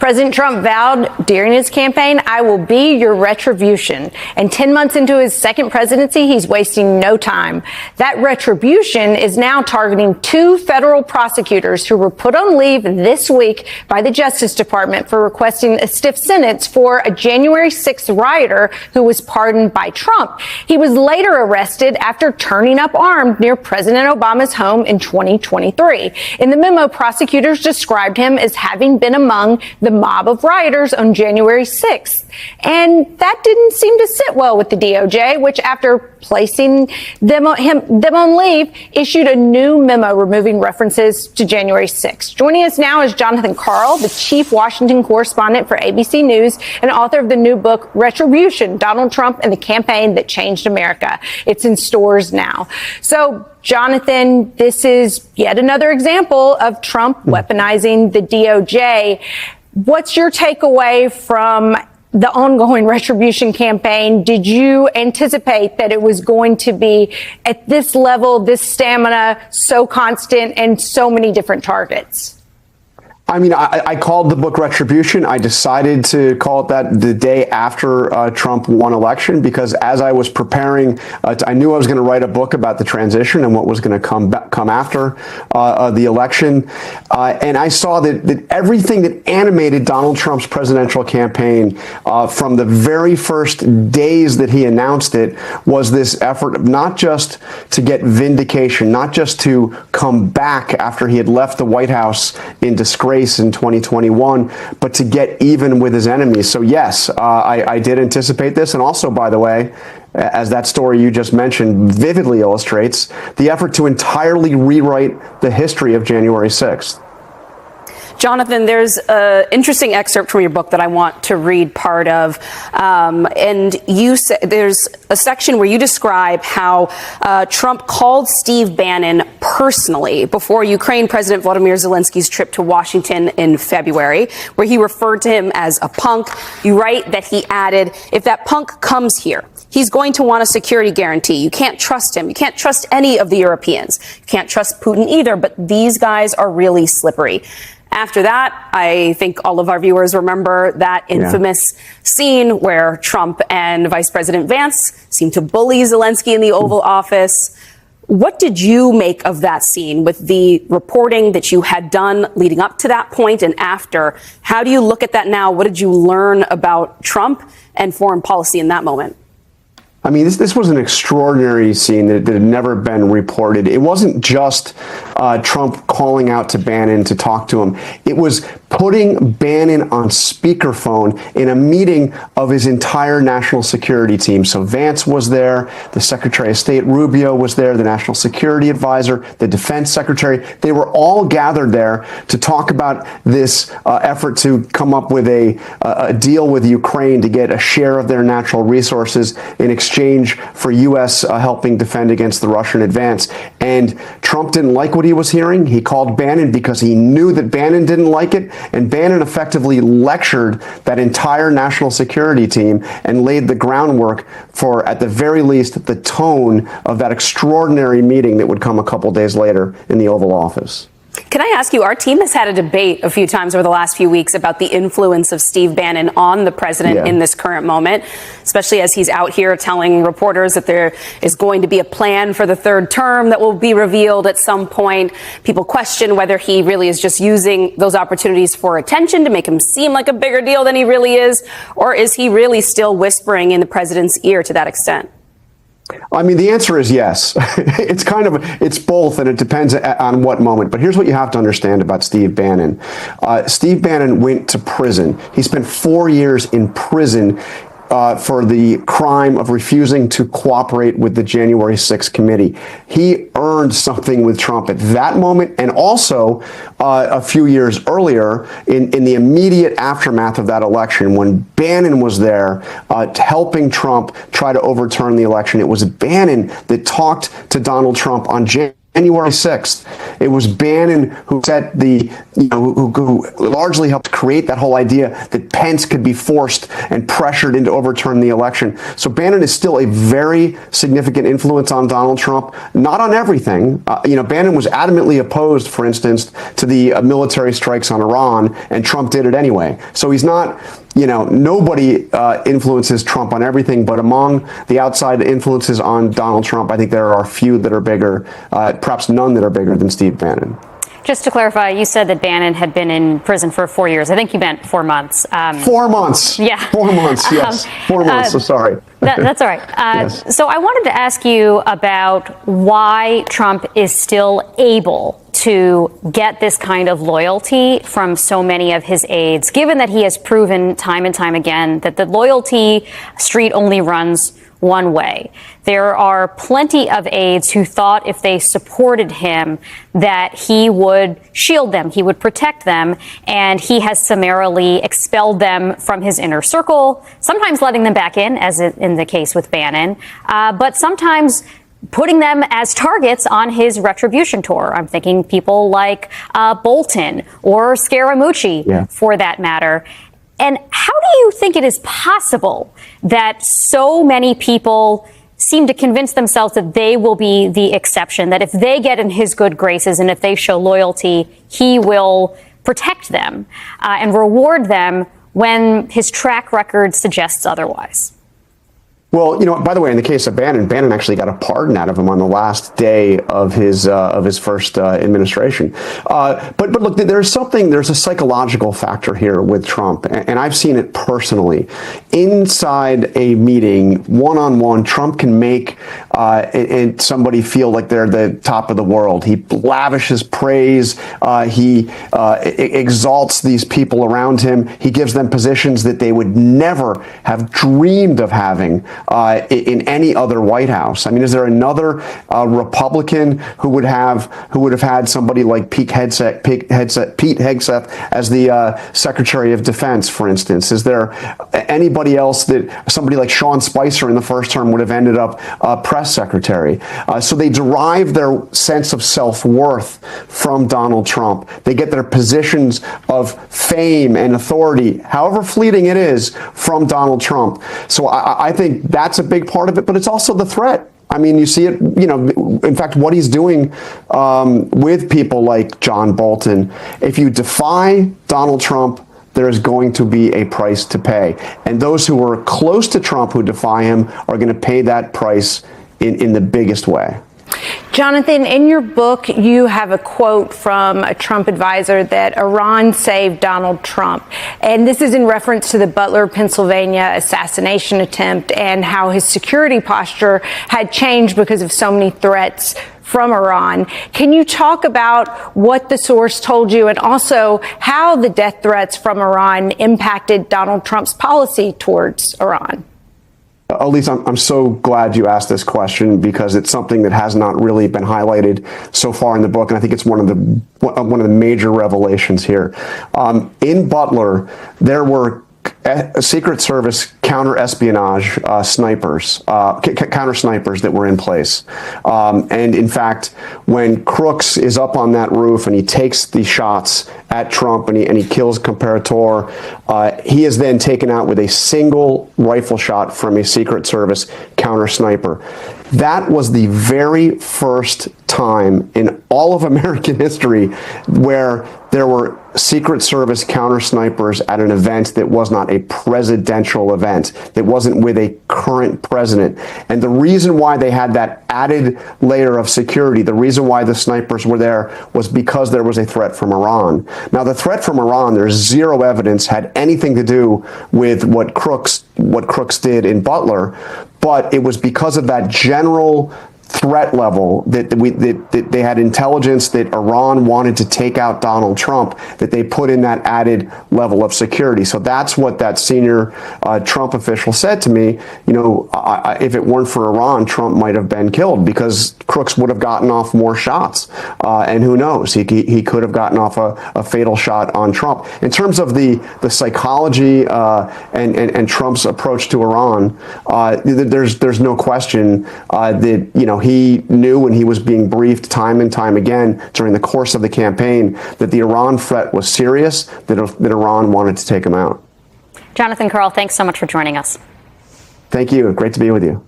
President Trump vowed during his campaign, "I will be your retribution." And 10 months into his second presidency, he's wasting no time. That retribution is now targeting two federal prosecutors who were put on leave this week by the Justice Department for requesting a stiff sentence for a January 6th rioter who was pardoned by Trump. He was later arrested after turning up armed near President Obama's home in 2023. In the memo, prosecutors described him as having been among the mob of rioters on January 6th. And that didn't seem to sit well with the DOJ, which, after placing them on leave, issued a new memo removing references to January 6th. Joining us now is Jonathan Karl, the chief Washington correspondent for ABC News and author of the new book, Retribution: Donald Trump and the Campaign That Changed America. It's in stores now. So, Jonathan, this is yet another example of Trump weaponizing the DOJ. What's your takeaway from the ongoing retribution campaign? Did you anticipate that it was going to be at this level, this stamina, so constant, and so many different targets? I mean, I called the book Retribution. I decided to call it that the day after Trump won election, because as I was preparing, I knew I was going to write a book about the transition and what was going to come after the election. And I saw that everything that animated Donald Trump's presidential campaign from the very first days that he announced it was this effort of not just to get vindication, not just to come back after he had left the White House in disgrace in 2021, but to get even with his enemies. So yes, I did anticipate this. And also, by the way, as that story you just mentioned vividly illustrates, the effort to entirely rewrite the history of January 6th. Jonathan, there's an interesting excerpt from your book that I want to read part of. And you say there's a section where you describe how Trump called Steve Bannon personally before Ukraine President Volodymyr Zelensky's trip to Washington in February, where he referred to him as a punk. You write that he added, "If that punk comes here, he's going to want a security guarantee. You can't trust him. You can't trust any of the Europeans. You can't trust Putin either, but these guys are really slippery." After that, I think all of our viewers remember that infamous scene where Trump and Vice President Vance seemed to bully Zelensky in the Oval Office. What did you make of that scene with the reporting that you had done leading up to that point and after? How do you look at that now? What did you learn about Trump and foreign policy in that moment? I mean, this was an extraordinary scene that had never been reported. It wasn't just Trump calling out to Bannon to talk to him. It was putting Bannon on speakerphone in a meeting of his entire national security team. So Vance was there, the Secretary of State Rubio was there, the National Security Advisor, the Defense Secretary. They were all gathered there to talk about this effort to come up with a deal with Ukraine to get a share of their natural resources in exchange for U.S. Helping defend against the Russian advance. And Trump didn't like what he was hearing. He called Bannon because he knew that Bannon didn't like it. And Bannon effectively lectured that entire national security team and laid the groundwork for, at the very least, the tone of that extraordinary meeting that would come a couple days later in the Oval Office. Can I ask you, our team has had a debate a few times over the last few weeks about the influence of Steve Bannon on the president in this current moment, especially as he's out here telling reporters that there is going to be a plan for the third term that will be revealed at some point. People question whether he really is just using those opportunities for attention to make him seem like a bigger deal than he really is, or is he really still whispering in the president's ear to that extent? I mean, the answer is yes. It's both, and it depends on what moment. But here's what you have to understand about Steve Bannon. Steve Bannon went to prison. He spent 4 years in prison for the crime of refusing to cooperate with the January 6th committee. He earned something with Trump at that moment, and also a few years earlier in the immediate aftermath of that election when Bannon was there helping Trump try to overturn the election. It was Bannon that talked to Donald Trump on January January 6th. It was Bannon who set who largely helped create that whole idea that Pence could be forced and pressured into overturn the election. So Bannon is still a very significant influence on Donald Trump, not on everything. Bannon was adamantly opposed, for instance, to the military strikes on Iran, and Trump did it anyway. So he's not, nobody influences Trump on everything, but among the outside influences on Donald Trump, I think there are a few that are bigger, perhaps none that are bigger than Steve Bannon. Just to clarify, you said that Bannon had been in prison for 4 years. I think you meant 4 months. 4 months. Yeah. 4 months, yes. 4 months, so sorry. That's all right. Yes. So I wanted to ask you about why Trump is still able to get this kind of loyalty from so many of his aides, given that he has proven time and time again that the loyalty street only runs one way. There are plenty of aides who thought if they supported him that he would shield them, he would protect them, and he has summarily expelled them from his inner circle, sometimes letting them back in, as in the case with Bannon, but sometimes putting them as targets on his retribution tour. I'm thinking people like Bolton or Scaramucci, for that matter. And how do you think it is possible that so many people seem to convince themselves that they will be the exception, that if they get in his good graces and if they show loyalty, he will protect them and reward them when his track record suggests otherwise? Well, by the way, in the case of Bannon actually got a pardon out of him on the last day of his first administration. But look, there's a psychological factor here with Trump, and I've seen it personally. Inside a meeting, one-on-one, Trump can make and somebody feel like they're the top of the world. He lavishes praise. He exalts these people around him. He gives them positions that they would never have dreamed of having in any other White House. I mean, is there another Republican who would have had somebody like Pete Hegseth as the Secretary of Defense, for instance? Is there anybody else that somebody like Sean Spicer in the first term would have ended up press secretary? So they derive their sense of self-worth from Donald Trump. They get their positions of fame and authority, however fleeting it is, from Donald Trump. So I think that's a big part of it, but it's also the threat. I mean, you see it, in fact, what he's doing with people like John Bolton. If you defy Donald Trump, there is going to be a price to pay. And those who are close to Trump who defy him are going to pay that price in the biggest way. Jonathan, in your book, you have a quote from a Trump advisor that Iran saved Donald Trump. And this is in reference to the Butler, Pennsylvania assassination attempt and how his security posture had changed because of so many threats from Iran. Can you talk about what the source told you and also how the death threats from Iran impacted Donald Trump's policy towards Iran? Elise, I'm so glad you asked this question because it's something that has not really been highlighted so far in the book, and I think it's one of the major revelations here. In Butler, there were Secret Service counter-espionage snipers, counter snipers that were in place. And in fact, when Crooks is up on that roof and he takes the shots at Trump and he kills Comparator, he is then taken out with a single rifle shot from a Secret Service counter sniper. That was the very first time in all of American history where there were Secret Service counter snipers at an event that was not a presidential event, that wasn't with a current president. And the reason why they had that added layer of security, the reason why the snipers were there was because there was a threat from Iran. Now, the threat from Iran, there's zero evidence had anything to do with what Crooks did in Butler, but it was because of that general threat level that they had intelligence that Iran wanted to take out Donald Trump, that they put in that added level of security. So that's what that senior Trump official said to me. If it weren't for Iran, Trump might have been killed because Crooks would have gotten off more shots. And who knows, he could have gotten off a fatal shot on Trump. In terms of the psychology and Trump's approach to Iran, there's no question that, he knew when he was being briefed time and time again during the course of the campaign that the Iran threat was serious, that Iran wanted to take him out. Jonathan Karl, thanks so much for joining us. Thank you. Great to be with you.